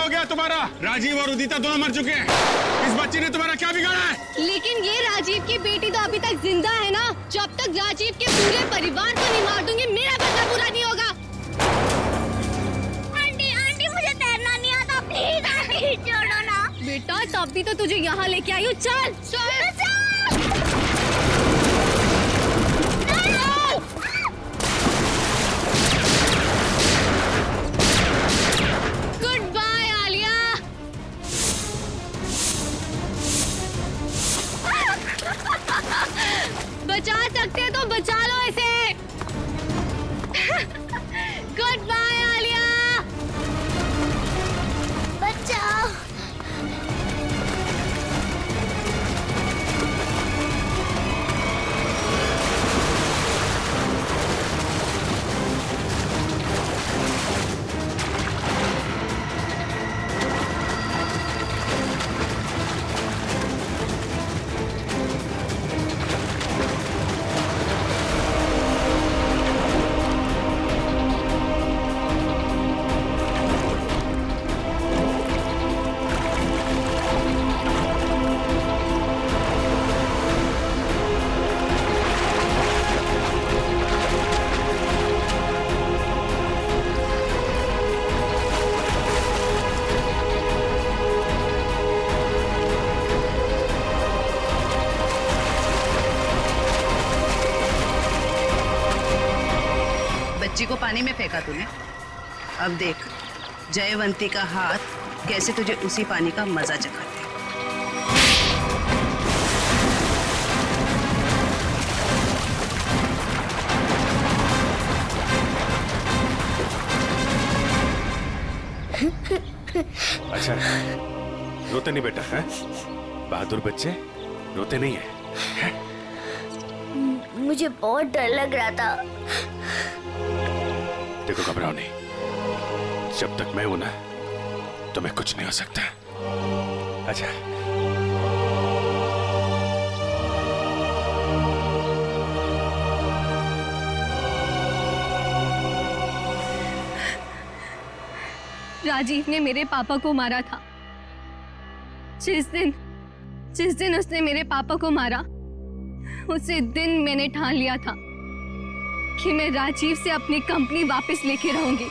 हो गया तुम्हारा? राजीव और उदिता दोनों मर चुके हैं। इस बच्ची ने तुम्हारा क्या बिगाड़ा है? लेकिन ये राजीव की बेटी तो अभी तक जिंदा है ना। जब तक राजीव के पूरे परिवार को नहीं मार दूंगी, मेरा बदला पूरा नहीं होगा। आंटी आंटी मुझे तैरना नहीं आता, प्लीज आंटी छोड़ो ना। बेटा तब भी तो तुझे यहाँ लेके आई हूँ। चल चल गुड बाय आलिया। बचा सकते हैं तो बचा लो इसे। Goodbye Alia. बचाओ। बच्ची को पानी में फेंका तूने। अब देख जयवंती का हाथ कैसे तुझे उसी पानी का मजा चखाते। अच्छा रोते नहीं बेटा है? बहादुर बच्चे रोते नहीं है? मुझे बहुत डर लग रहा था। देखो घबराओ नहीं, जब तक मैं हूं ना तुम्हें कुछ नहीं हो सकता। अच्छा राजीव ने मेरे पापा को मारा था। जिस दिन उसने मेरे पापा को मारा, उसी दिन मैंने ठान लिया था कि मैं राजीव से अपनी कंपनी वापस लेके रहूंगी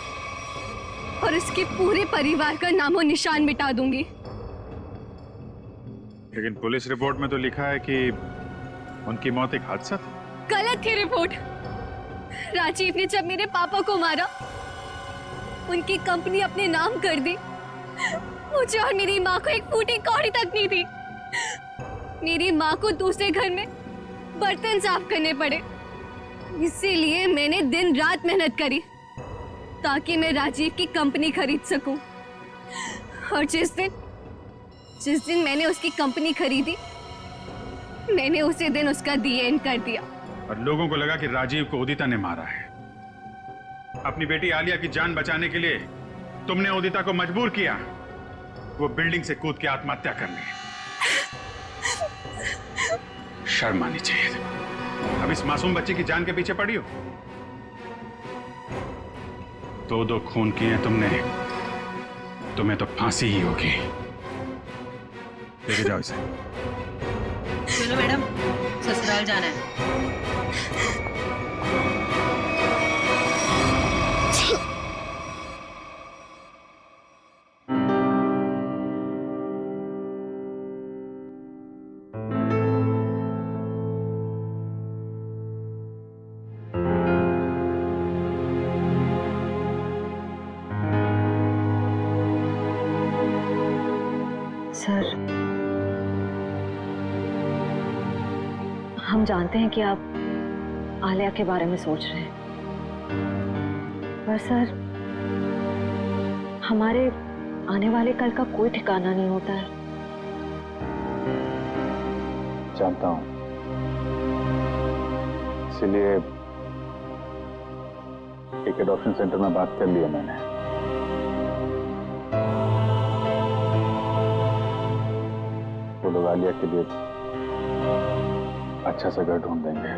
और उसके पूरे परिवार का नामो निशान मिटा दूंगी। लेकिन पुलिस रिपोर्ट में तो लिखा है कि उनकी मौत एक हादसा था। गलत थी रिपोर्ट। राजीव ने जब मेरे पापा को मारा, उनकी कंपनी अपने नाम कर दी। मुझे और मेरी माँ को एक फूटी कौड़ी तक नहीं थी। मेरी माँ को दूसरे घर में बर्तन साफ करने पड़े। इसीलिए मैंने दिन रात मेहनत करी ताकि मैं राजीव की कंपनी खरीद सकूं। और जिस दिन मैंने उसकी कंपनी खरीदी, मैंने उसी दिन उसका दी एंड कर दिया। और लोगों को लगा कि राजीव को उदिता ने मारा है। अपनी बेटी आलिया की जान बचाने के लिए तुमने उदिता को मजबूर किया वो बिल्डिंग से कूद के आत्महत्या करने। शर्म आनी चाहिए। अब इस मासूम बच्चे की जान के पीछे पड़ी हो। दो खून किए हैं तुमने, तुम्हें तो फांसी ही होगी। लेके जाओ इसे। चलो मैडम, ससुराल जाना है। सर, हम जानते हैं कि आप आलिया के बारे में सोच रहे हैं, पर सर हमारे आने वाले कल का कोई ठिकाना नहीं होता है। जानता हूं, इसीलिए एक एडॉप्शन सेंटर में बात कर लिया मैंने। वो लोग आलिया के लिए अच्छा सा घर ढूंढ देंगे,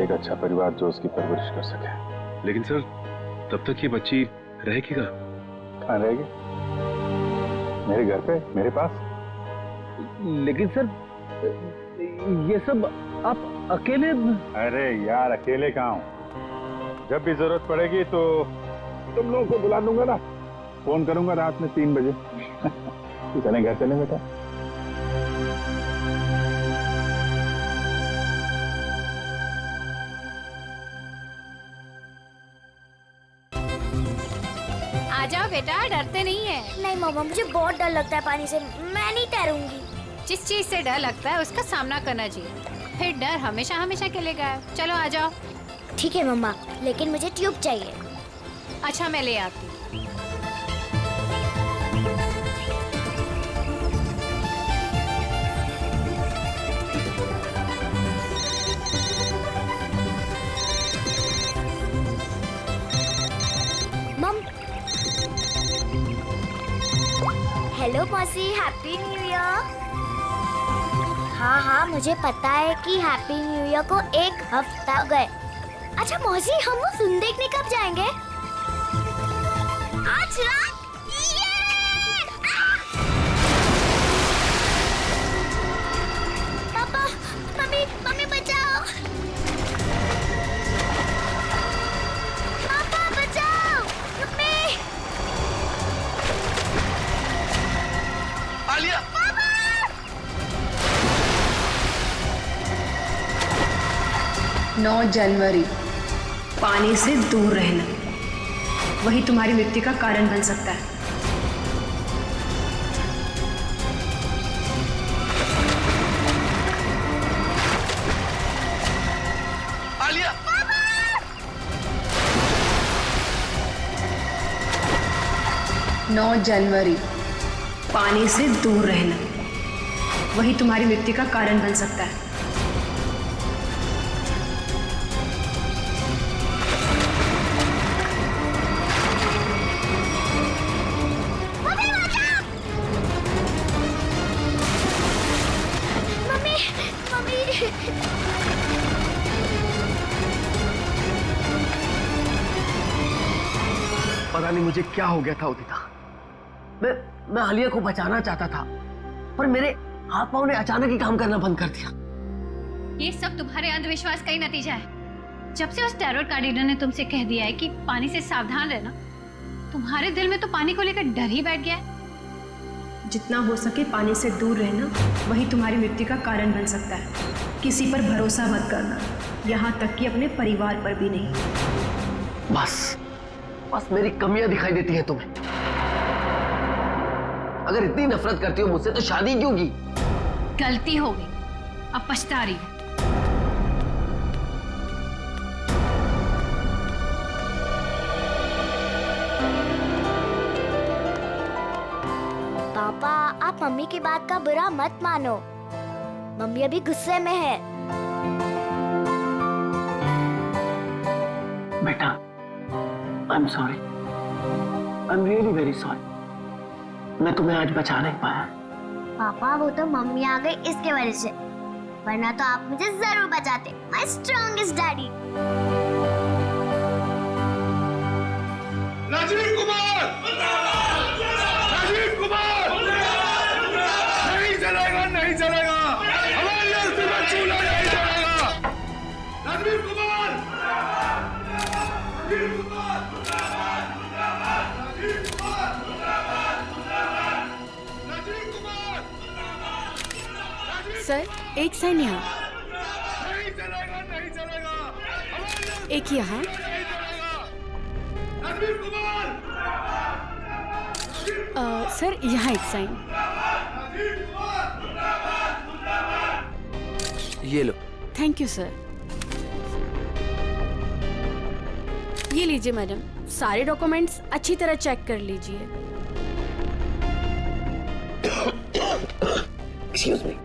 एक अच्छा परिवार जो उसकी परवरिश कर सके। लेकिन सर, तब तक ये बच्ची रहेगी कहाँ? कहाँ रहेगी? मेरे घर पे, मेरे पास? लेकिन सर ये सब आप अकेले? अरे यार, अकेले कहाँ हूँ? जब भी जरूरत पड़ेगी तो तुम लोगों को बुला दूंगा ना, फोन करूंगा रात में 3 बजे। तो चलें, घर चलें बेटा। आ जाओ बेटा, डरते नहीं है। नहीं मामा, मुझे बहुत डर लगता है पानी से, मैं नहीं तैरूंगी। जिस चीज से डर लगता है उसका सामना करना चाहिए, फिर डर हमेशा हमेशा के लिए गायब। चलो आ जाओ। ठीक है मम्मा, लेकिन मुझे ट्यूब चाहिए। अच्छा मैं ले आती हूँ। मम, हेलो मौसी, हैप्पी न्यू ईयर। हाँ हाँ, मुझे पता है कि हैप्पी न्यू ईयर को 1 हफ्ता हो गए। अच्छा मौसी, हम वो फिल्म देखने कब जाएंगे? आज रात। पापा, मम्मी, मम्मी बचाओ। पापा बचाओ, मम्मी। आलिया! 9 जनवरी, पानी से दूर रहना, वही तुम्हारी मृत्यु का कारण बन सकता है। आलिया! 9 जनवरी, पानी से दूर रहना, वही तुम्हारी मृत्यु का कारण बन सकता है। Mummy, mummy. पता नहीं मुझे क्या हो गया था उदिता। मैं आलिया को बचाना चाहता था, पर मेरे हाथ पांव ने अचानक ही काम करना बंद कर दिया। ये सब तुम्हारे अंधविश्वास का ही नतीजा है। जब से उस टैरोट कार्डिनर ने तुमसे कह दिया है कि पानी से सावधान रहना, तुम्हारे दिल में तो पानी को लेकर डर ही बैठ गया है। जितना हो सके पानी से दूर रहना, वही तुम्हारी मृत्यु का कारण बन सकता है। किसी पर भरोसा मत करना, यहाँ तक कि अपने परिवार पर भी नहीं। बस मेरी कमियां दिखाई देती हैं तुम्हें। अगर इतनी नफरत करती हो मुझसे तो शादी क्यों की? गलती हो गई, अब पछता रही है। पापा, आप मम्मी की बात का बुरा मत मानो। मम्मी अभी गुस्से में है। बेटा, I am sorry, I am really very sorry. मैं तुम्हें आज बचा नहीं पाया। पापा, वो तो मम्मी आ गई इसके वजह से, वरना तो आप मुझे जरूर बचाते। My strongest daddy. Rajiv Kumar! Rajiv Kumar! नहीं चलेगा, नहीं चलेगा, हमारी अस्थि में चूल्हा नहीं चलेगा। राजीव कुमार! राजीव कुमार! राजीव कुमार! राजीव कुमार! सर एक साइन यहाँ, नहीं चलेगा, नहीं चलेगा, हमारी अस्थि एक यहाँ। में नहीं चलेगा। राजीव कुमार! सर यहाँ एक साइन। ये लो। Thank you sir. ये लीजिए मैडम, सारे डॉक्यूमेंट्स अच्छी तरह चेक कर लीजिए। Excuse me.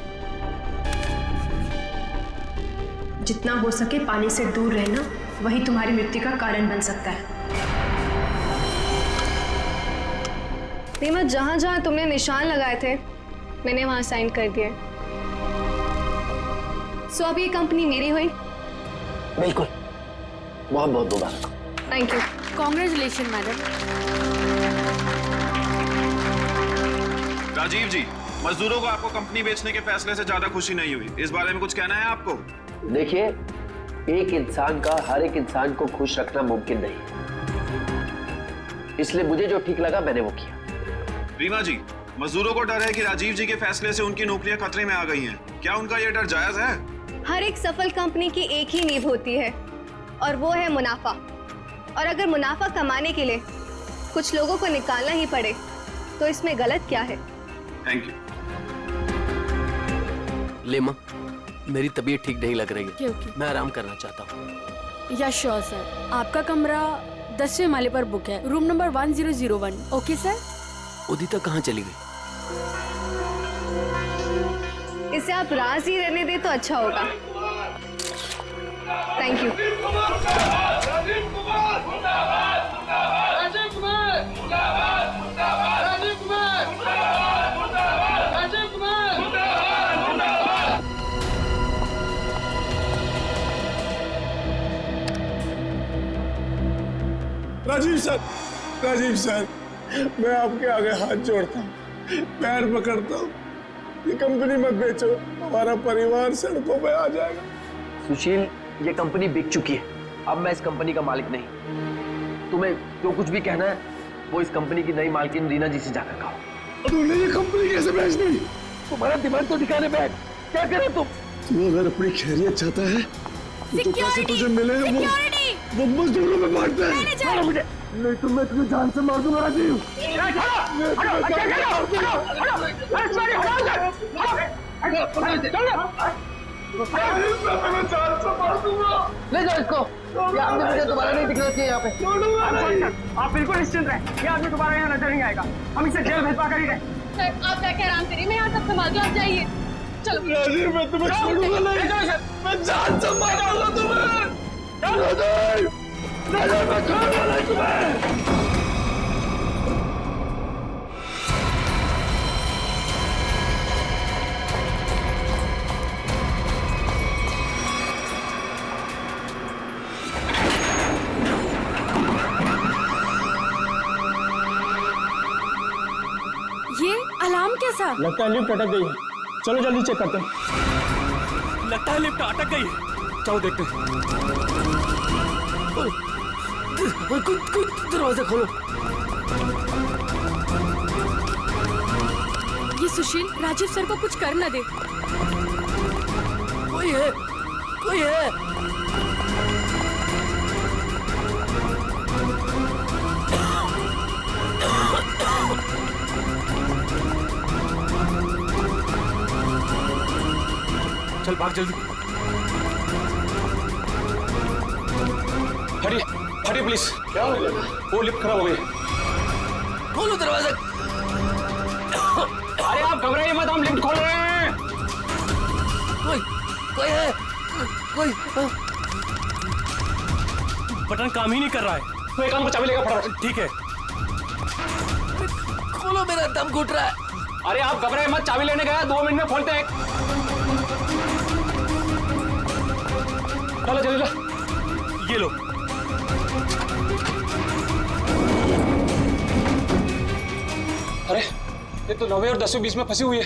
जितना हो सके पानी से दूर रहना, वही तुम्हारी मृत्यु का कारण बन सकता है। रीमा, जहाँ जहाँ तुमने निशान लगाए थे, मैंने वहाँ साइन कर दिए। सो अब ये कंपनी मेरी हुई। बिल्कुल, बहुत बहुत मुबारक। Thank you. Congratulation madam. Rajiv ji, मजदूरों को आपको कंपनी बेचने के फैसले से ज्यादा खुशी नहीं हुई, इस बारे में कुछ कहना है आपको? देखिए, एक इंसान का हर एक इंसान को खुश रखना मुमकिन नहीं, इसलिए मुझे जो ठीक लगा मैंने वो किया। रीमा जी, मजदूरों को डर है कि राजीव जी के फैसले से उनकी नौकरियां खतरे में आ गई हैं। क्या उनका ये डर जायज है? हर एक सफल कंपनी की एक ही नींव होती है और वो है मुनाफा। और अगर मुनाफा कमाने के लिए कुछ लोगों को निकालना ही पड़े तो इसमें गलत क्या है? Thank you. लेमा, मेरी तबीयत ठीक नहीं लग रही है। ओके। मैं आराम करना चाहता हूँ। या श्योर सर, आपका कमरा 10वें माले पर बुक है, room number 1001। Okay sir. Udita कहाँ चली गई? इसे आप राज ही रहने दे तो अच्छा होगा। Thank you. राजीव सर, मैं आपके आगे हाथ जोड़ता हूँ, पैर पकड़ता हूँ, ये कंपनी मत बेचो, हमारा परिवार सड़कों पे आ जाएगा। सुशील, ये कंपनी बिक चुकी है, अब मैं इस कंपनी का मालिक नहीं। तुम्हें जो कुछ भी कहना है वो इस कंपनी की नई मालकिन रीना जी से जाकर कहो। तुमने ये कंपनी कैसे बेच दी? तुम्हारा दिमाग तो दिखाने बैठ, क्या करे तुम? तू अगर अपनी खैरियत चाहता है तो पैसे तुझे मिले वो मजदूरों में बांटते हैं। छोड़ो मुझे, नहीं तो मैं तुझे जान से मार दूंगा राजीव। ले जाओ इसको, ये आदमी मुझे दोबारा नहीं दिखना चाहिए यहाँ पे। आप बिल्कुल निश्चिंत रहे, ये आदमी दोबारा यहाँ नजर नहीं आएगा, हम इसे जेल भिजवा कर ही रहे। सर, आप जाके आराम करिए, मैं यहाँ सब संभाल दूँ, आप जाइए। चलो राजीव, मैं तुम्हें छोड़ूंगा नहीं, मैं जान से मारूंगा तुम्हें। राजीव, मैं छोड़ूंगा नहीं तुम्हें। ये अलार्म कैसा? लगता है लिफ्ट अटक गई है, चलो जल्दी चेक करते हैं। लगता है लिफ्ट अटक गई है, चलो देखते हैं। दरवाजा खोलो। ये सुशील, राजीव सर को कुछ कर न दे। कोई है, कोई है। चल भाग जल्दी। हटिए, हटिए प्लीज। क्या हो गया? वो लिफ्ट खराब हो गई। खोलो दरवाजा। अरे आप घबराइए मत, हम लिफ्ट खोल रहे हैं। कोई है, कोई। बटन काम ही नहीं कर रहा है, तो एक काम को चाबी लेकर फटाफट। ठीक है, खोलो, मेरा दम घुट रहा है। अरे आप घबराइए मत, चाबी लेने गया, 2 मिनट में खोलते हैं। चलो जल्दी, ये लो। अरे ये तो 9वें और 10वें बीच में फंसी हुई है,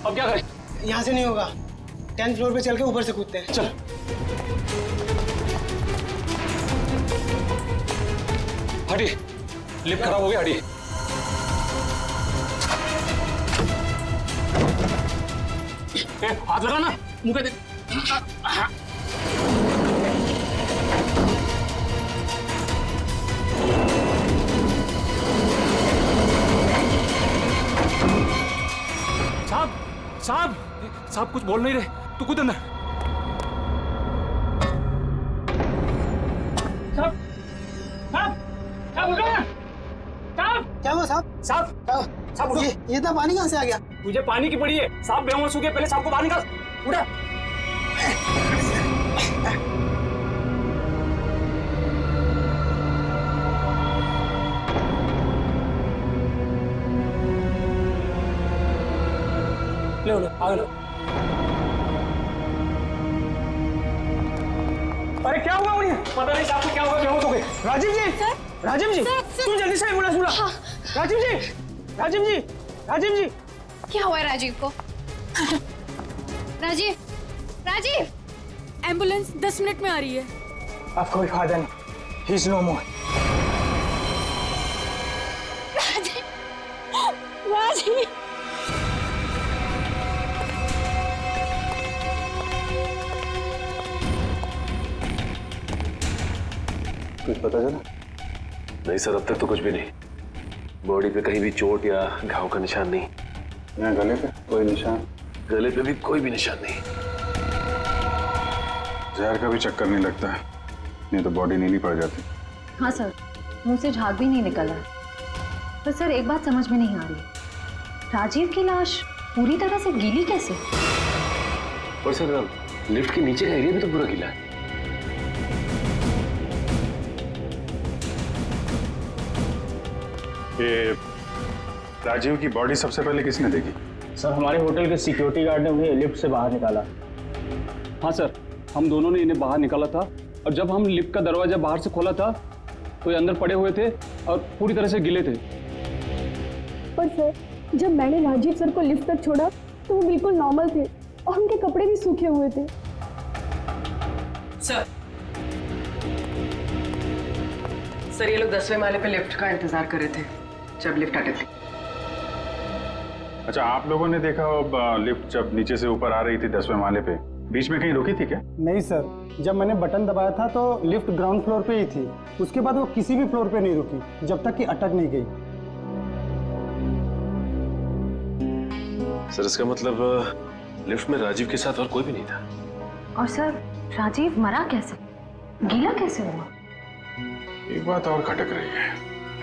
अब क्या करें? यहाँ से नहीं होगा, 10th फ्लोर पे चल के ऊपर से कूदते हैं। चल। हटिए, लिफ्ट खराब हो गया, हटिए। हाथ लगा ना, मुंह पे दे। साहब, साहब, साहब कुछ बोल नहीं रहे, तू कूद अंदर। साहब, साहब, साहब उठो ना। साहब, क्या हुआ साहब? साहब, साहब उठो। ये इतना पानी कहाँ से आ गया? मुझे पानी की पड़ी है, साहब बेहोश हो गए, पहले साहब को बाहर निकाल। उठा। लो लो, आ लो। अरे क्या हुआ उन्हें? पता नहीं साहब को क्या हुआ, बेहोश हो गए। राजीव जी, राजीव जी, तुम जल्दी से एम्बुलेंस बुला। राजीव जी, राजीव जी, राजीव जी, क्या हुआ है राजीव को? राजीव, राजीव! एम्बुलेंस 10 मिनट में आ रही है। अब कोई फायदा नहीं, ही इज नो मोर। राजीव! कुछ पता चला? नहीं सर, अब तक तो कुछ भी नहीं। बॉडी पे कहीं भी चोट या घाव का निशान नहीं। यहाँ गले पे कोई निशान? गले पे भी कोई भी निशान नहीं। जहर का भी चक्कर नहीं लगता, नहीं तो बॉडी नीली पड़ जाती। हाँ सर, मुंह से झाग भी नहीं निकला है। पर सर एक बात समझ में नहीं आ रही, राजीव की लाश पूरी तरह से गीली कैसे? और सर लिफ्ट के नीचे का एरिया भी तो पूरा गीला है। ये राजीव की बॉडी सबसे पहले किसने देखी? सर हमारे होटल के सिक्योरिटी गार्ड ने उन्हें लिफ्ट से बाहर निकाला। हाँ सर, हम दोनों ने इन्हें बाहर निकाला था और जब हम लिफ्ट का दरवाजा बाहर से खोला था तो ये अंदर पड़े हुए थे और पूरी तरह से गिले थे। पर सर, जब मैंने राजीव सर को लिफ्ट तक छोड़ा तो वो बिल्कुल नॉर्मल थे और उनके कपड़े भी सूखे हुए थे। सर ये लोग 10वें माले पे लिफ्ट का इंतजार कर रहे थे जब लिफ्ट अटक गई। अच्छा, आप लोगों ने देखा हो लिफ्ट जब नीचे से ऊपर आ रही थी 10वें माले पे, बीच में कहीं रुकी थी क्या? नहीं सर, जब मैंने बटन दबाया था तो लिफ्ट ग्राउंड फ्लोर पे ही थी। उसके बाद वो किसी भी फ्लोर पे नहीं रुकी जब तक कि अटक नहीं गई। सर इसका मतलब लिफ्ट में राजीव के साथ और कोई भी नहीं था। और सर राजीव मरा कैसे, गीला कैसे हुआ? एक बात और खटक रही है।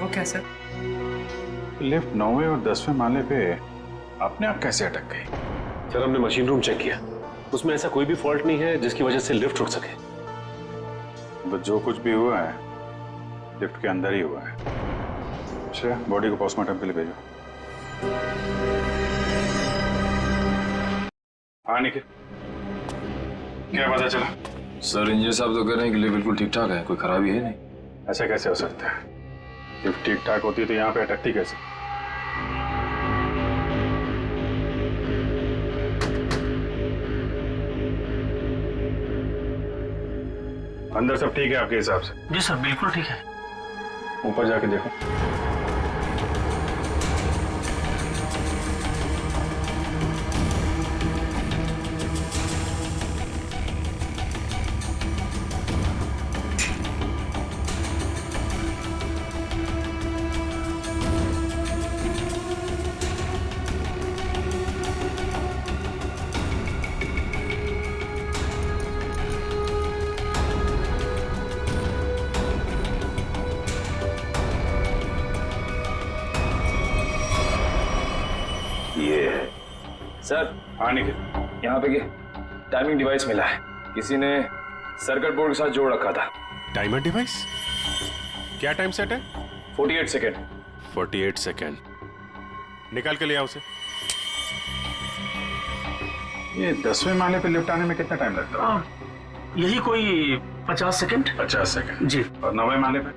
वो क्या सर? लिफ्ट 9वें और 10वें माले पे अपने आप कैसे अटक गई? सर हमने मशीन रूम चेक किया, उसमें ऐसा कोई भी फॉल्ट नहीं है जिसकी वजह से लिफ्ट रुक सके। तो जो कुछ भी हुआ है लिफ्ट के अंदर ही हुआ है। अच्छा, बॉडी को पोस्टमार्टम के लिए भेजो। हाँ निखिल, क्या पता चला? सर इंजीनियर साहब तो कह रहे हैं कि लिफ्ट बिल्कुल ठीक ठाक है, कोई खराबी है नहीं। ऐसा कैसे हो सकता है? लिफ्ट ठीक ठाक होती तो यहाँ पे अटकती कैसे? अंदर सब ठीक है आपके हिसाब से? जी सर, बिल्कुल ठीक है। ऊपर जाके देखो। सर हाँ निखिल, यहाँ पे टाइमिंग डिवाइस मिला है, किसी ने सर्किट बोर्ड के साथ जोड़ रखा था। Timer device? क्या टाइम सेट है? 48 सेकेंड। 48 सेकेंड। निकाल के ले आओ उसे। ये 10वें माले पे लिफ्ट आने में कितना टाइम लगता है? यही कोई 50 सेकेंड। 50 सेकेंड जी। और 9वें माले पे?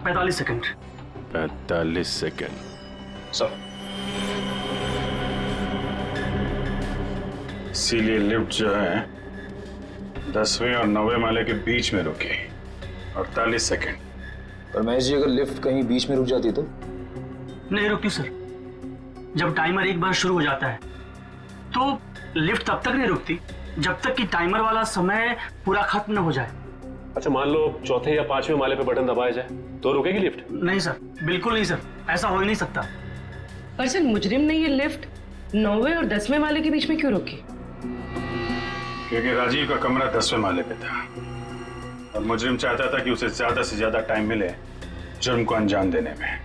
45 सेकेंड। 45 सेकेंड। सर इसीलिए लिफ्ट जो है 10वें और 9वें माले के बीच में रुकी 48 सेकेंड। पर महेश जी, अगर लिफ्ट कहीं बीच में रुक जाती तो? नहीं रुकती सर। जब टाइमर एक बार शुरू हो जाता है तो लिफ्ट तब तक नहीं रुकती जब तक कि टाइमर वाला समय पूरा खत्म न हो जाए। अच्छा, मान लो चौथे या 5वें माले पे बटन दबाया जाए तो रुकेगी लिफ्ट? नहीं सर, बिल्कुल नहीं सर, ऐसा हो ही नहीं सकता। पर सर मुजरिम ने ये लिफ्ट 9वें और 10वें माले के बीच में क्यों रोकी? क्योंकि राजीव का कमरा 10वें माले पे था और मुजरिम चाहता था कि उसे ज्यादा से ज्यादा टाइम मिले जुर्म को अंजाम देने में।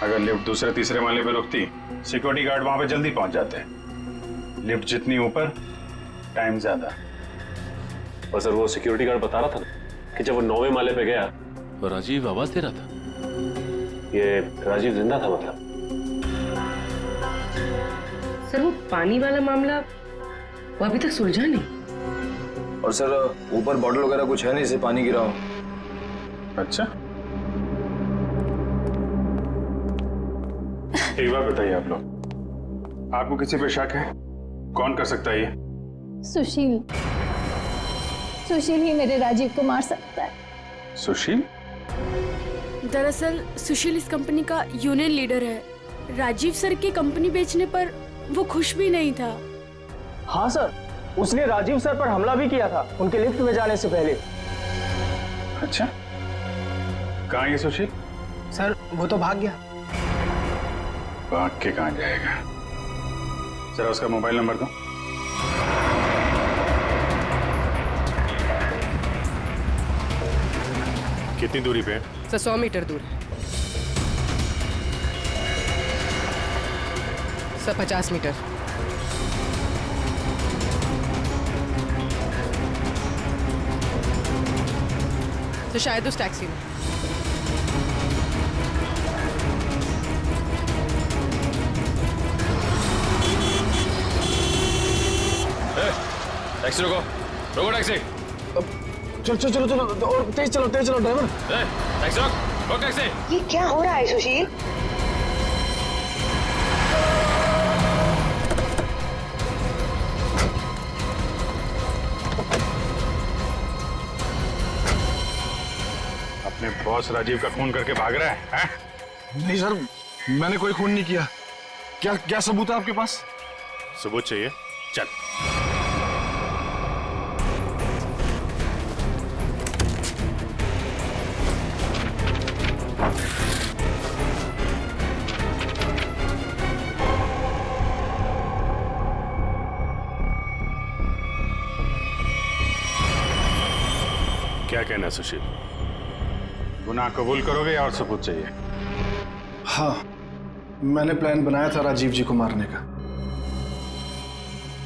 अगर लिफ्ट दूसरे तीसरे माले पे रुकती, सिक्योरिटी गार्ड वहां पे जल्दी पहुंच जाते। लिफ्ट जितनी ऊपर, टाइम ज्यादा। और सर वो सिक्योरिटी गार्ड बता रहा था ना कि जब वो 9वें माले पे गया तो राजीव आवाज दे रहा था। ये राजीव जिंदा था मतलब? सर वो पानी वाला मामला वो अभी तक सुलझा नहीं। और सर ऊपर बॉटल वगैरह कुछ है नहीं, इसे पानी गिराओ। अच्छा, एक बात बताइए आप लोग, आपको किसी पे शक है? कौन कर सकता है ये? सुशील। सुशील ही मेरे राजीव को मार सकता है। सुशील? दरअसल सुशील इस कंपनी का यूनियन लीडर है। राजीव सर की कंपनी बेचने पर वो खुश भी नहीं था। हाँ सर, उसने राजीव सर पर हमला भी किया था उनके लिफ्ट में जाने से पहले। अच्छा, कहाँ ये सुशील? सर वो तो भाग गया। भाग के कहाँ जाएगा? जरा उसका मोबाइल नंबर दो। कितनी दूरी पे है? सर 100 मीटर दूर है। Sir 50 metre. तो शायद उस टैक्सी में। टैक्सी रोको, रोको टैक्सी। चलो चलो चलो चलो, और तेज चलो ड्राइवर। टैक्सी रोक टैक्सी। ये क्या हो रहा है सुशील? अपने बॉस राजीव का खून करके भाग रहा है? नहीं सर, मैंने कोई खून नहीं किया। क्या क्या सबूत है आपके पास? सबूत चाहिए? चल। क्या कहना है सुशील? गुनाह कबूल करोगे या और सबूत चाहिए? हाँ, मैंने प्लान बनाया था राजीव जी को मारने का।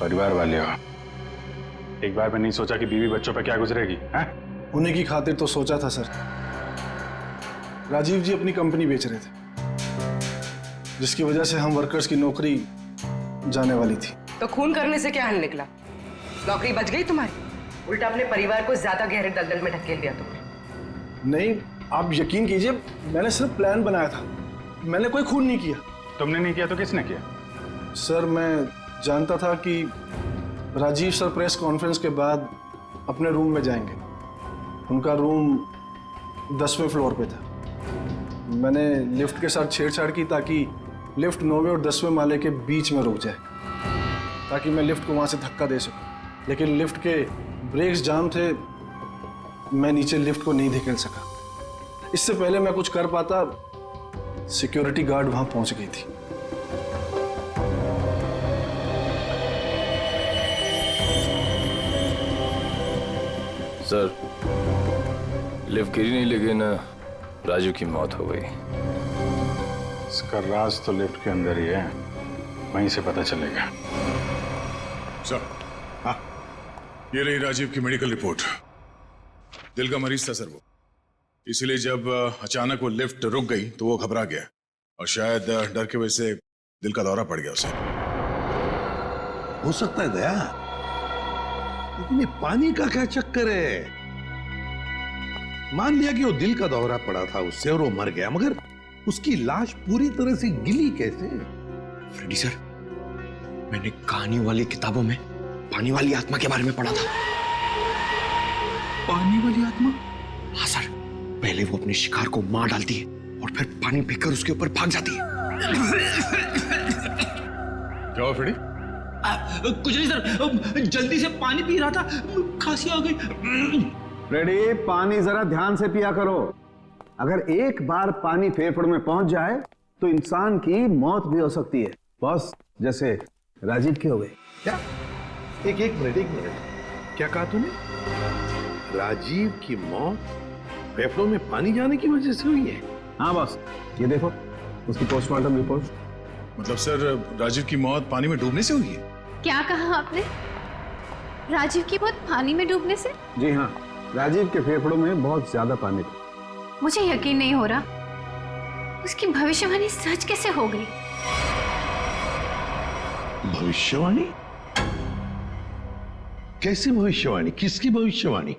परिवार वाले हो, एक बार में नहीं सोचा कि बीवी बच्चों पर क्या गुजरेगी? हैं? उन्हीं की खातिर तो सोचा था सर। राजीव जी अपनी कंपनी बेच रहे थे, जिसकी वजह से हम वर्कर्स की नौकरी जाने वाली थी। तो खून करने से क्या हल निकला? नौकरी बच गई तुम्हारी? उल्टा अपने परिवार को ज्यादा गहरे दलदल में ढकेल दिया तुमने। नहीं, आप यकीन कीजिए, मैंने सिर्फ प्लान बनाया था, मैंने कोई खून नहीं किया। तुमने नहीं किया तो किसने किया? सर मैं जानता था कि राजीव सर प्रेस कॉन्फ्रेंस के बाद अपने रूम में जाएंगे। उनका रूम 10वें फ्लोर पे था। मैंने लिफ्ट के साथ छेड़छाड़ की ताकि लिफ्ट 9वें और 10वें माले के बीच में रुक जाए, ताकि मैं लिफ्ट को वहां से धक्का दे सकूं। लेकिन लिफ्ट के ब्रेक्स जाम थे, मैं नीचे लिफ्ट को नहीं धकेल सका। इससे पहले मैं कुछ कर पाता, सिक्योरिटी गार्ड वहां पहुंच गई थी। सर, लिफ्ट गिरी नहीं, लेकिन राजू की मौत हो गई। इसका राज तो लिफ्ट के अंदर ही है, वहीं से पता चलेगा। सर, हाँ, ये रही राजीव की मेडिकल रिपोर्ट। दिल का मरीज था सर वो, इसलिए जब अचानक वो लिफ्ट रुक गई तो वो घबरा गया और शायद डर की वजह से दिल का दौरा पड़ गया उसे। हो सकता है दया, लेकिन ये पानी का क्या चक्कर है? मान लिया कि वो दिल का दौरा पड़ा था उससे और वो मर गया, मगर उसकी लाश पूरी तरह से गिली कैसे? फ्रेडी सर, मैंने कहानी वाली किताबों में पानी वाली आत्मा के बारे में पढ़ा था। पानी वाली आत्मा? हाँ सर, पहले वो अपने शिकार को मार डालती है और फिर पानी फेंककर उसके ऊपर भाग जाती है। क्या हुआ फ्रेडी? कुछ नहीं सर, जल्दी से पानी पी रहा था, खांसी आ गई। फ्रेडी, पानी जरा ध्यान से पिया करो। अगर एक बार पानी फेफड़ों में पहुंच जाए तो इंसान की मौत भी हो सकती है, बॉस, जैसे राजीव की हो गई। क्या? एक मिनट, क्या कहा तूने? राजीव की मौत फेफड़ों में पानी जाने की वजह से हुई है? हाँ बॉस, ये देखो उसकी पोस्टमार्टम रिपोर्ट। मतलब सर, राजीव की मौत पानी में डूबने से हुई है? क्या कहा आपने? राजीव की मौत पानी में डूबने से? जी हाँ, राजीव के फेफड़ों में बहुत ज्यादा पानी था। मुझे यकीन नहीं हो रहा। उसकी भविष्यवाणी सच कैसे हो गई? भविष्यवाणी? कैसी भविष्यवाणी? किसकी भविष्यवाणी?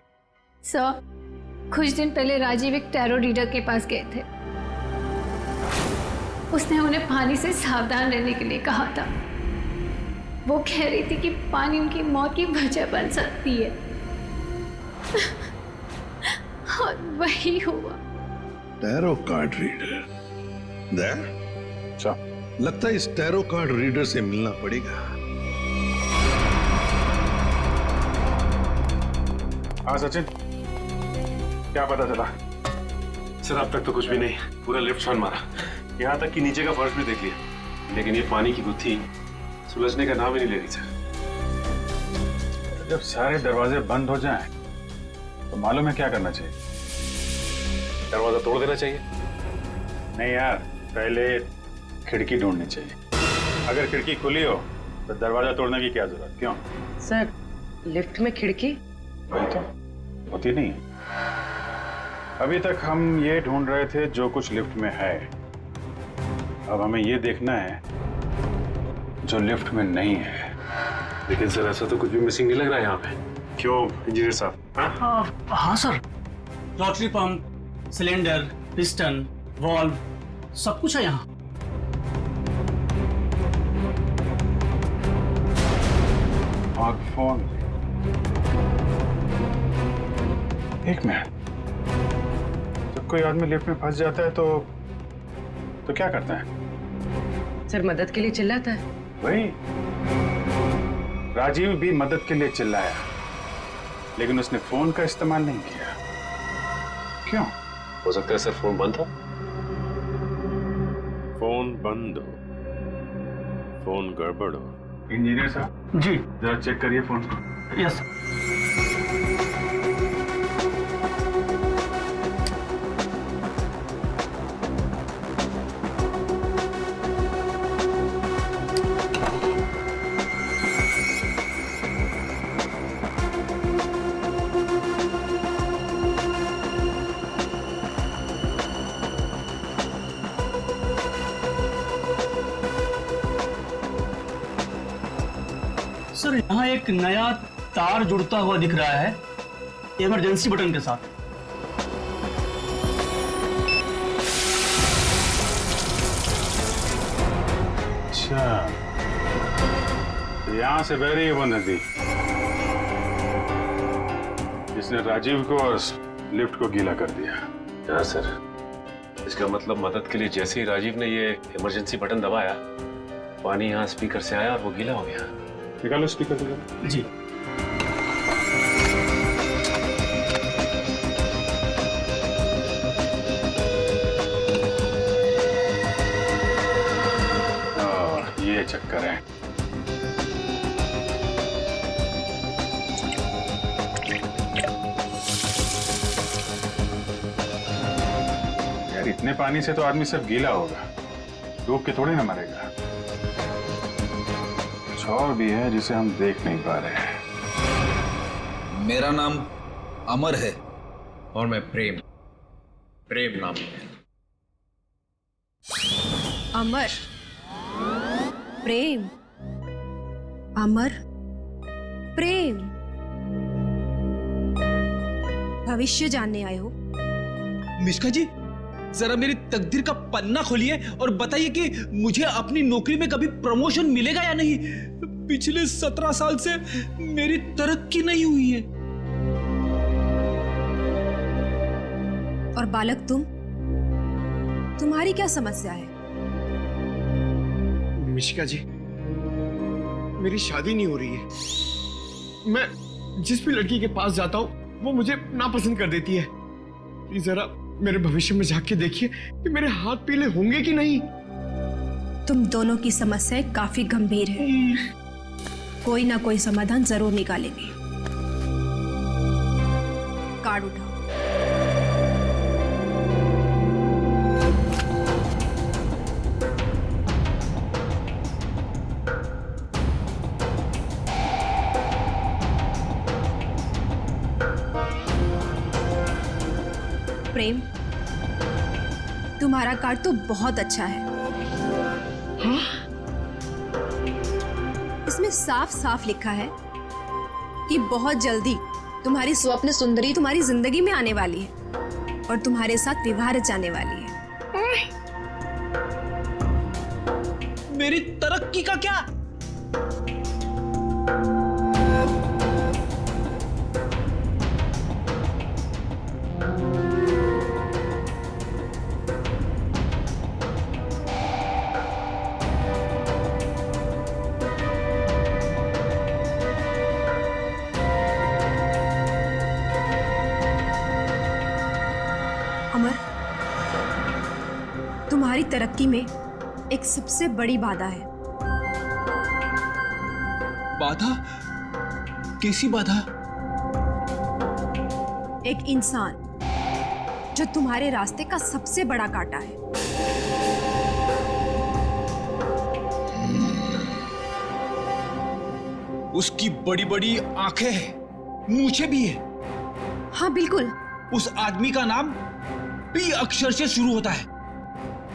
सर, कुछ दिन पहले राजीव एक टैरो रीडर के पास गए थे। उसने उन्हें पानी से सावधान रहने के लिए कहा था। वो कह रही थी कि पानी उनकी मौत की वजह बन सकती है। और वही हुआ। टैरो कार्ड रीडर, लगता है इस टैरो कार्ड रीडर से मिलना पड़ेगा। हाँ सचिन, क्या पता चला? सर अब तक तो कुछ भी नहीं, पूरा लिफ्ट छान मारा, यहाँ तक कि नीचे का फर्श भी देख लिया, लेकिन ये पानी की गुत्थी सुलझने का नाम ही नहीं ले रही सर। जब सारे दरवाजे बंद हो जाएं, तो मालूम है क्या करना चाहिए? दरवाजा तोड़ देना चाहिए। नहीं यार, पहले खिड़की ढूंढनी चाहिए। अगर खिड़की खुली हो तो दरवाजा तोड़ने की क्या जरूरत? क्यों सर, लिफ्ट में खिड़की? वही तो होती नहीं है। अभी तक हम ये ढूंढ रहे थे जो कुछ लिफ्ट में है, अब हमें ये देखना है जो लिफ्ट में नहीं है। लेकिन सर ऐसा तो कुछ भी मिसिंग नहीं लग रहा है यहाँ पे। क्यों इंजीनियर साहब? हाँ sir, lottery pump, cylinder, piston, valve, सब कुछ है यहाँ। और फोन। एक मिनट, जब कोई आदमी लिफ्ट में फंस जाता है तो क्या करता है? सर मदद के लिए चिल्लाता है। वही, राजीव भी मदद के लिए चिल्लाया, लेकिन उसने फोन का इस्तेमाल नहीं किया। क्यों? हो सकता है सर फोन बंद था। फोन बंद हो, फोन गड़बड़ हो। इंजीनियर साहब जी, जरा चेक करिए फोन को। Yes sir. सर यहाँ एक नया तार जुड़ता हुआ दिख रहा है इमरजेंसी बटन के साथ। अच्छा, तो यहाँ से बह रही है वो नदी जिसने राजीव को और लिफ्ट को गीला कर दिया। हाँ सर, इसका मतलब मदद के लिए जैसे ही राजीव ने ये इमरजेंसी बटन दबाया, पानी यहाँ स्पीकर से आया और वो गीला हो गया। निकालो स्पीकर को। जी। ये चक्कर है। यार इतने पानी से तो आदमी सब गीला होगा, डूब के थोड़ी ना मरेगा। कुछ और भी है जिसे हम देख नहीं पा रहे हैं। मेरा नाम अमर है और मैं प्रेम नाम है। अमर, प्रेम, अमर, प्रेम। भविष्य जानने आए हो? मिश्का जी, जरा मेरी तकदीर का पन्ना खोलिए और बताइए कि मुझे अपनी नौकरी में कभी प्रमोशन मिलेगा या नहीं। पिछले 17 साल से मेरी तरक्की नहीं हुई है। और बालक तुम्हारी क्या समस्या है? मिशिका जी, मेरी शादी नहीं हो रही है। मैं जिस भी लड़की के पास जाता हूँ वो मुझे नापसंद कर देती है। प्लीज जरा मेरे भविष्य में झांक के देखिए कि मेरे हाथ पीले होंगे कि नहीं। तुम दोनों की समस्याएं काफी गंभीर है, कोई ना कोई समाधान जरूर निकालेंगे। कार्ड उठाओ। प्रेम, तुम्हारा कार्ड तो बहुत अच्छा है। हाँ? इसमें साफ साफ लिखा है कि बहुत जल्दी तुम्हारी स्वप्न सुंदरी तुम्हारी जिंदगी में आने वाली है और तुम्हारे साथ विवाह रचाने वाली है। मेरी तरक्की का क्या? तुम्हारी तरक्की में एक सबसे बड़ी बाधा है। बाधा? कैसी बाधा? एक इंसान जो तुम्हारे रास्ते का सबसे बड़ा कांटा है। उसकी बड़ी बड़ी आंखें हैं, मूछें भी है। हाँ बिल्कुल। उस आदमी का नाम पी अक्षर से शुरू होता है।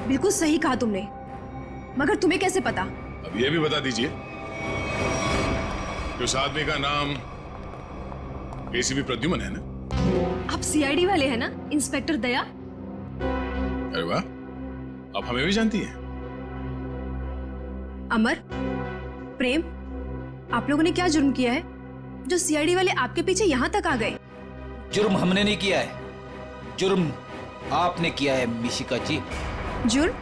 बिल्कुल सही कहा तुमने, मगर तुम्हें कैसे पता? अब ये भी बता दीजिए कि उस आदमी का नाम एसीपी प्रद्युमन है ना? आप सीआईडी वाले हैं ना, इंस्पेक्टर दया? अरे वाह, आप हमें भी जानती हैं। अमर, प्रेम, आप लोगों ने क्या जुर्म किया है जो सीआईडी वाले आपके पीछे यहाँ तक आ गए? जुर्म हमने नहीं किया है, जुर्म आपने किया है मिशिका जी। जुर्म?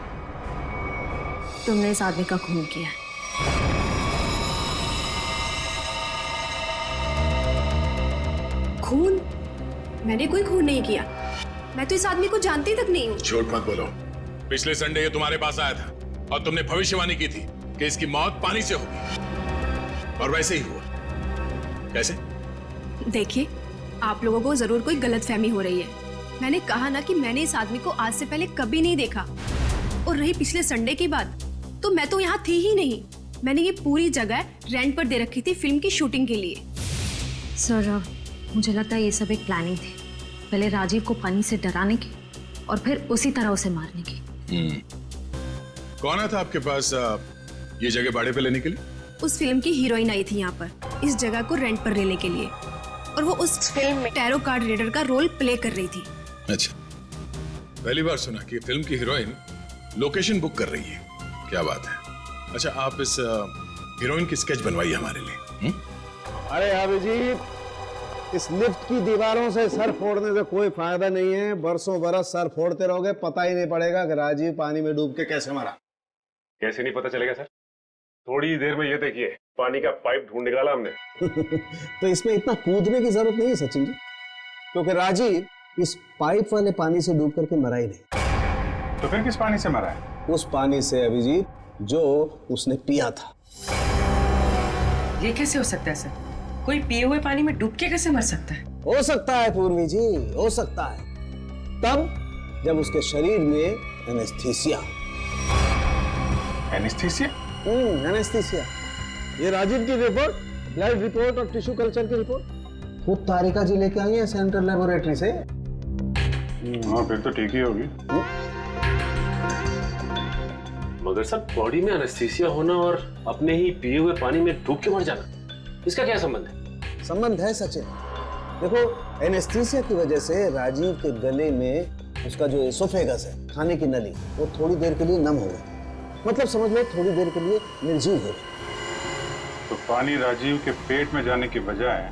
तुमने इस आदमी का खून किया है। खून? मैंने कोई खून नहीं किया। मैं तो इस आदमी को जानती तक नहीं हूँ। झूठ मत बोलो। पिछले संडे ये तुम्हारे पास आया था और तुमने भविष्यवाणी की थी कि इसकी मौत पानी से होगी, और वैसे ही हुआ। कैसे? देखिए, आप लोगों को जरूर कोई गलतफहमी हो रही है। मैंने कहा ना कि मैंने इस आदमी को आज से पहले कभी नहीं देखा। और रही पिछले संडे की बात, तो मैं तो यहाँ थी ही नहीं। मैंने ये पूरी जगह रेंट पर दे रखी थी फिल्म की शूटिंग के लिए। सर, मुझे लगता है ये सब एक प्लानिंग थी। पहले राजीव को पानी से डराने की और फिर उसी तरह उसे मारने की। कौन आया था आपके पास ये जगह भाड़े पे लेने के लिए? उस फिल्म की हीरोइन आई थी यहाँ पर इस जगह को रेंट पर लेने के लिए, और वो उस फिल्म में टैरो कार्ड रीडर का रोल प्ले कर रही थी। अच्छा, पहली बार सुना कि फिल्म की हीरोइन लोकेशन बुक कर रही है। क्या बात है। अच्छा, आप इस हीरोइन की स्केच बनवाइए हमारे लिए। अरे अभिजीत, इस लिफ्ट की दीवारों से सर फोड़ने से कोई फायदा नहीं है। बरसों बरस सर फोड़ते रहोगे, पता ही नहीं पड़ेगा कि राजीव पानी में डूब के कैसे मरा। कैसे नहीं पता चलेगा सर? थोड़ी देर में ये देखिए, पानी का पाइप ढूंढ निकाला हमने। तो इसमें इतना कूदने की जरूरत नहीं है सचिन जी, क्योंकि राजीव इस पाइप वाले पानी से डूब करके मरा ही नहीं। तो फिर किस पानी से मरा है? उस पानी से अभिजीत जो उसने पिया था। ये कैसे हो सकता है सर? कोई पिए हुए पानी में डूब के कैसे मर सकता है? हो सकता है पूर्वी जी, हो सकता है, तब जब उसके शरीर में एनेस्थीसिया। एनेस्थीसिया? एनेस्थीसिया। ये राजीव की रिपोर्ट, ब्लड रिपोर्ट और टिश्यू कल्चर की रिपोर्ट खुद तारिका जी लेके आई है सेंट्रल लेबोरेटरी से। हाँ, फिर तो ठीक ही होगी। मगर सर, बॉडी में एनेस्थीसिया होना और अपने ही पिए हुए पानी में डूब के मर जाना, इसका क्या संबंध है? संबंध है सचिन। देखो, एनेस्थीसिया की वजह से राजीव के गले में उसका जो एसोफेगस है, खाने की नली, वो थोड़ी देर के लिए नम हो गई। मतलब समझ लो थोड़ी देर के लिए निर्जीव हो गई। तो पानी राजीव के पेट में जाने की बजाय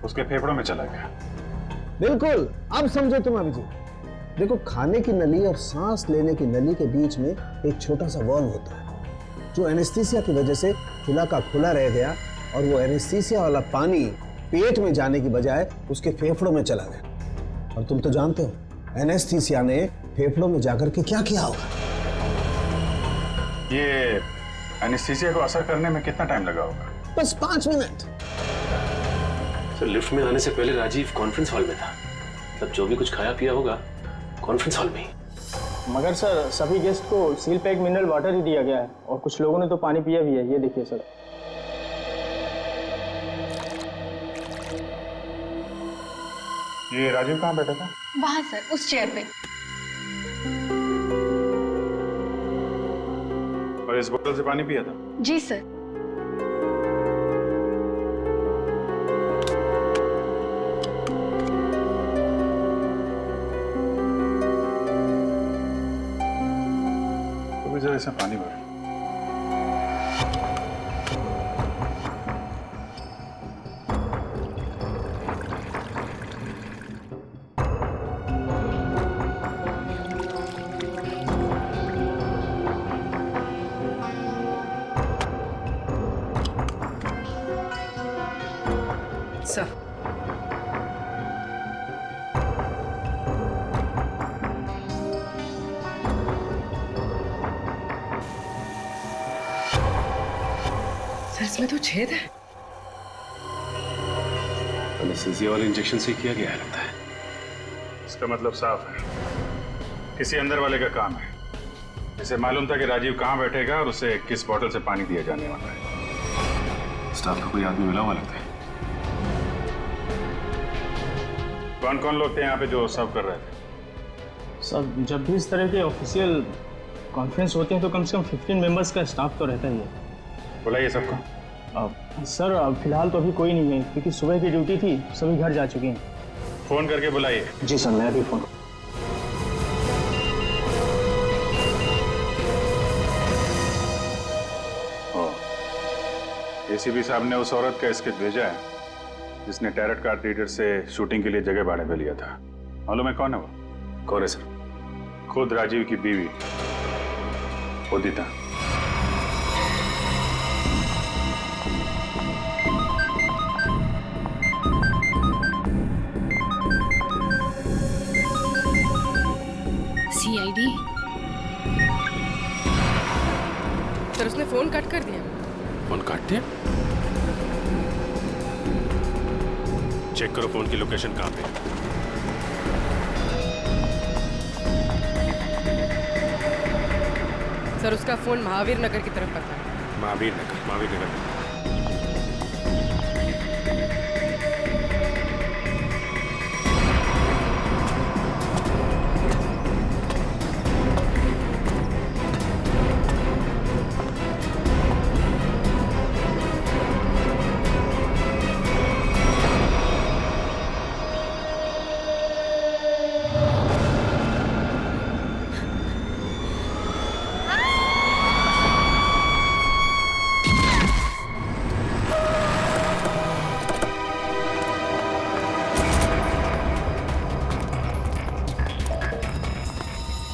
उसके फेफड़ों में चला गया। बिल्कुल, अब समझो तुम अभिजीत। देखो, खाने की नली और सांस लेने की नली के बीच में एक छोटा सा वॉल्व होता है, जो एनेस्थीसिया की वजह से खुला का खुला रह गया, और वो एनेस्थीसिया वाला पानी पेट में जाने की बजाय उसके फेफड़ों में चला गया। और तुम तो जानते हो एनेस्थीसिया ने फेफड़ों में जाकर के क्या किया होगा। ये एनेस्थीसिया को असर करने में कितना टाइम लगा होगा? बस 5 मिनट। सर, लिफ्ट में आने से पहले राजीव कॉन्फ्रेंस हॉल में था। मतलब जो भी कुछ खाया पिया होगा कॉन्फ्रेंस हॉल में ही। मगर सर, सभी गेस्ट को सील पैक मिनरल वाटर ही दिया गया है, और कुछ लोगों ने तो पानी पिया भी है। ये देखिए सर। ये राजीव कहाँ बैठा था? वहां सर, उस चेयर पे। और इस बोतल से पानी पिया था? जी सर। तो जरा इसमें पानी भर। सर, सर इसमें तो छेद है। एनेस्थीसिया वाले इंजेक्शन से किया गया है लगता है। इसका मतलब साफ है, किसी अंदर वाले का काम है। इसे मालूम था कि राजीव कहाँ बैठेगा और उसे किस बोतल से पानी दिया जाने वाला है। स्टाफ का कोई आदमी मिला हुआ लगता है। कौन कौन लोग थे यहाँ पे जो सर्व कर रहे थे? सब जब भी इस तरह के ऑफिशियल कॉन्फ्रेंस होते हैं तो कम से कम 15 मेंबर्स का स्टाफ तो रहता ही है। बुलाइए सबको। सर फिलहाल तो अभी कोई नहीं है क्योंकि सुबह की ड्यूटी थी, सभी घर जा चुके हैं। फोन करके बुलाइए। जी सर, मैं अभी फोन। एसीपी साहब ने उस औरत का स्केच भेजा है जिसने टैरट कार्ड रीडर से शूटिंग के लिए जगह भाड़े पे लिया था। मालूम है कौन है वो? कौन है सर? खुद राजीव की बीवी उदिता। सीआईडी। सर उसने फोन कट कर दिया। फोन काट दिया? चेक करो फोन की लोकेशन कहाँ पे। सर उसका फोन महावीर नगर की तरफ पता है। महावीर नगर।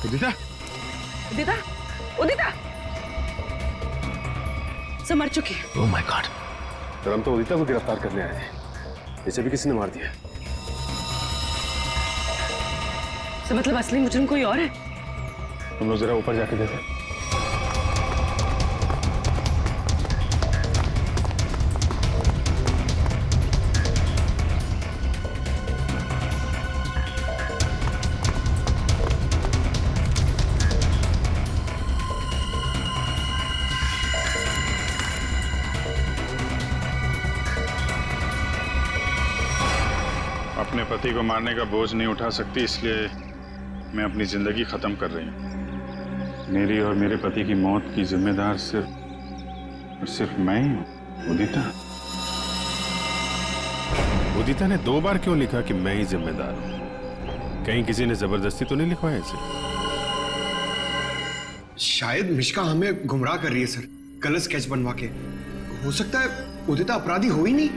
उदिता, उदिता, उदिता सब मर चुकी है। Oh my God. सर हम तो उदिता को गिरफ्तार करने आए थे, इसे भी किसी ने मार दिया। सर मतलब असली मुजरिम कोई और है? हम लोग जरा ऊपर जाके देखें। अपने पति को मारने का बोझ नहीं उठा सकती, इसलिए मैं अपनी जिंदगी खत्म कर रही हूँ। मेरी और मेरे पति की मौत की जिम्मेदार सिर्फ मैं ही हूँ। उदिता। उदिता ने 2 बार क्यों लिखा कि मैं ही जिम्मेदार हूं? कहीं किसी ने जबरदस्ती तो नहीं लिखवाया इसे? शायद मिश्का हमें गुमराह कर रही है सर, गलत स्केच बनवा के। हो सकता है उदिता अपराधी हो ही नहीं।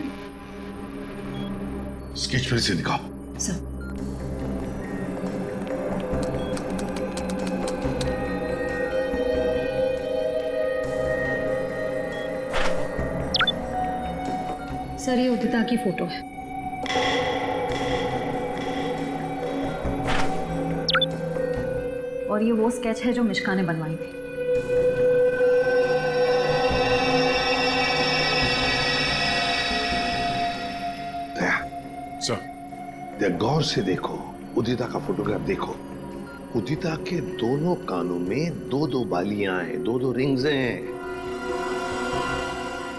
स्केच फिर से दिखाओ। सर सर ये उदिता की फोटो है। और ये वो स्केच है जो मिश्का ने बनवाई थी। गौर से देखो, उदिता का फोटोग्राफ देखो। उदिता के दोनों कानों में 2-2 बालियां हैं, 2-2 रिंग्स हैं।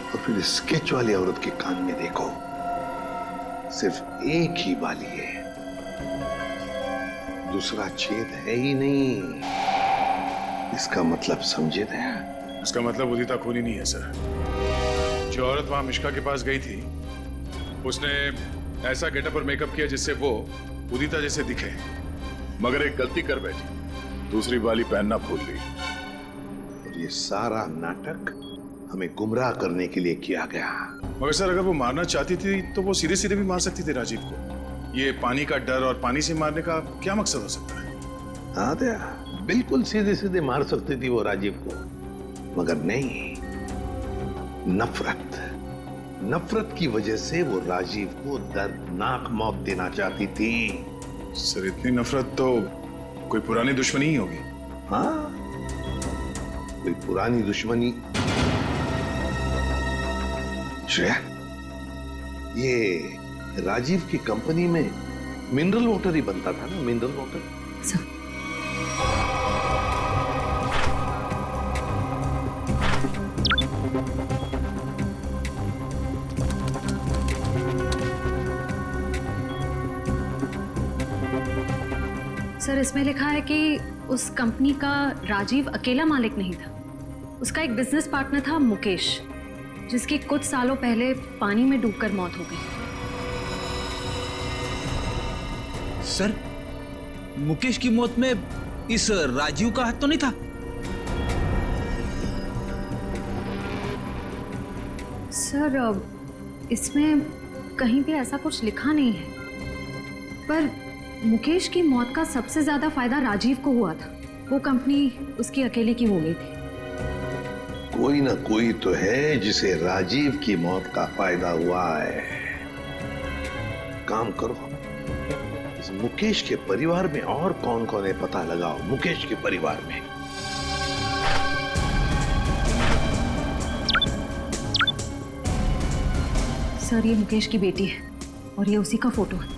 और फिर स्केच वाली औरत के कान में देखो, सिर्फ एक ही बाली है, दूसरा छेद है ही नहीं। इसका मतलब समझे दया? इसका मतलब उदिता खूनी नहीं है सर। जो औरत वहां मिश्का के पास गई थी उसने ऐसा गेटअप और मेकअप किया जिससे वो उदिता जैसे दिखे, मगर एक गलती कर बैठी, दूसरी बाली पहनना भूल गई। और ये सारा नाटक हमें गुमराह करने के लिए किया गया। मगर सर अगर वो मारना चाहती थी तो वो सीधे सीधे भी मार सकती थी राजीव को। ये पानी का डर और पानी से मारने का क्या मकसद हो सकता है? हाँ दया, बिल्कुल सीधे सीधे मार सकती थी वो राजीव को, मगर नहीं, नफरत की वजह से वो राजीव को दर्दनाक मौत देना चाहती थी। सर इतनी नफरत तो कोई पुरानी दुश्मनी ही होगी। हाँ, कोई पुरानी दुश्मनी। श्रेया, ये राजीव की कंपनी में मिनरल वाटर ही बनता था ना, मिनरल वाटर? सर, इसमें लिखा है कि उस कंपनी का राजीव अकेला मालिक नहीं था। उसका एक बिजनेस पार्टनर था मुकेश, जिसकी कुछ सालों पहले पानी में डूबकर मौत हो गई। सर, मुकेश की मौत में इस राजीव का हाथ तो नहीं था? सर, इसमें कहीं भी ऐसा कुछ लिखा नहीं है, पर मुकेश की मौत का सबसे ज्यादा फायदा राजीव को हुआ था। वो कंपनी उसकी अकेले की हो गई थी। कोई ना कोई तो है जिसे राजीव की मौत का फायदा हुआ है। काम करो, इस मुकेश के परिवार में और कौन कौन है पता लगाओ। मुकेश के परिवार में सर, ये मुकेश की बेटी है और ये उसी का फोटो है।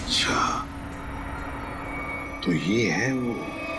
अच्छा, तो ये है वो